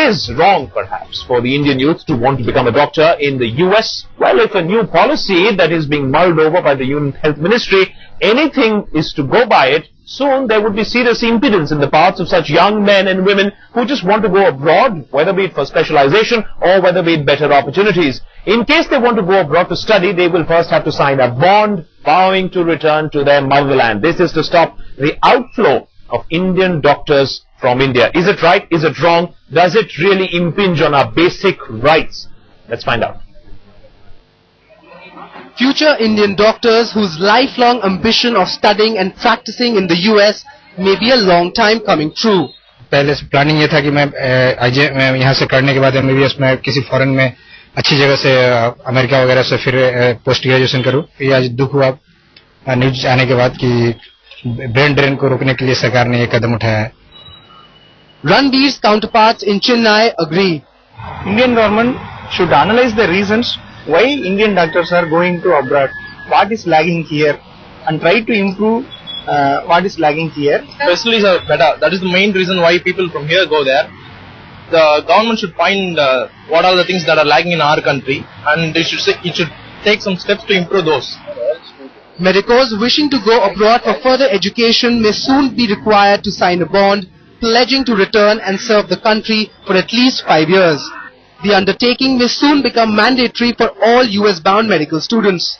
is wrong perhaps for the Indian youth to want to become a doctor in the US? Well, if a new policy that is being mulled over by the Union Health Ministry, anything is to go by it, soon there would be serious impedance in the paths of such young men and women who just want to go abroad, whether be it for specialization or whether be it better opportunities. In case they want to go abroad to study, they will first have to sign a bond vowing to return to their motherland. This is to stop the outflow of Indian doctors from India. Is it right? Is it wrong? Does it really impinge on our basic rights? Let's find out. Future Indian doctors whose lifelong ambition of studying and practicing in the US may be a long time coming true. पहले planning ये था कि मैं यहाँ से करने के बाद MBBS में किसी फॉरेन में अच्छी जगह से अमेरिका वगैरह से फिर पोस्ट ग्रेजुएशन करूँ. ये आज दुख हुआ न्यूज आने के बाद कि ब्रेन ड्रेन को रोकने के लिए सरकार ने ये कदम उठाया है. Ranbir's counterparts in Chennai agree. Indian government should analyze the reasons why Indian doctors are going to abroad. What is lagging here and try to improve what is lagging here. Facilities are better. That is the main reason why people from here go there. The government should find what are the things that are lagging in our country, and it should take some steps to improve those. Medicos wishing to go abroad for further education may soon be required to sign a bond, pledging to return and serve the country for at least 5 years. The undertaking may soon become mandatory for all US-bound medical students.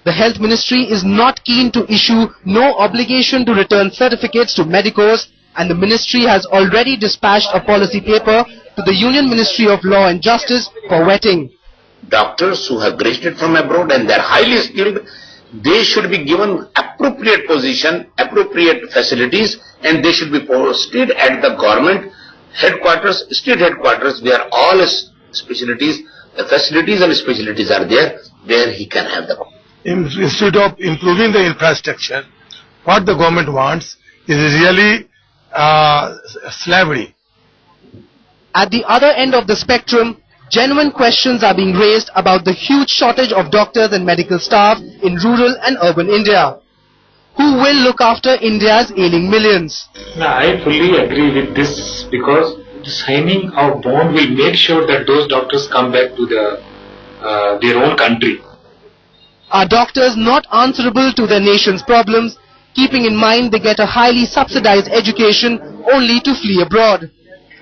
The Health Ministry is not keen to issue no obligation to return certificates to medicos, and the Ministry has already dispatched a policy paper to the Union Ministry of Law and Justice for vetting. Doctors who have graduated from abroad and they are highly skilled, they should be given appropriate position, appropriate facilities, and they should be posted at the government headquarters, state headquarters, where all specialties, the facilities and specialties are there, where he can have them. Instead of improving the infrastructure, what the government wants is really slavery. At the other end of the spectrum, genuine questions are being raised about the huge shortage of doctors and medical staff in rural and urban India. Who will look after India's ailing millions? I fully agree with this, because the signing of bond will make sure that those doctors come back to their own country. Are doctors not answerable to their nation's problems, keeping in mind they get a highly subsidized education only to flee abroad?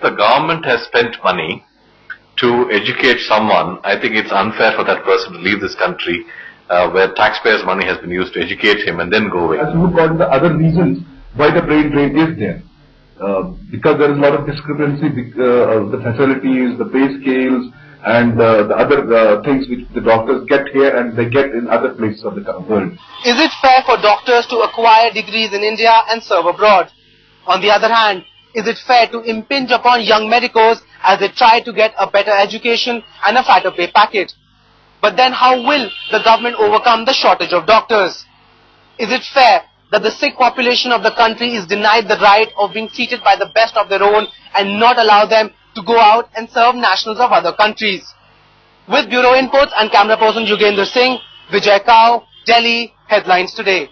The government has spent money to educate someone. I think it's unfair for that person to leave this country where taxpayers' money has been used to educate him and then go away. As you look at the other reasons why the brain drain is there, because there is a lot of discrepancy, the facilities, the pay scales, and the other things which the doctors get here and they get in other places of the world. Is it fair for doctors to acquire degrees in India and serve abroad? On the other hand, is it fair to impinge upon young medicos as they try to get a better education and a fatter pay packet? But then how will the government overcome the shortage of doctors? Is it fair that the sick population of the country is denied the right of being treated by the best of their own and not allow them to go out and serve nationals of other countries? With Bureau Inputs and camera person Yugendra Singh, Vijay Kao, Delhi, Headlines Today.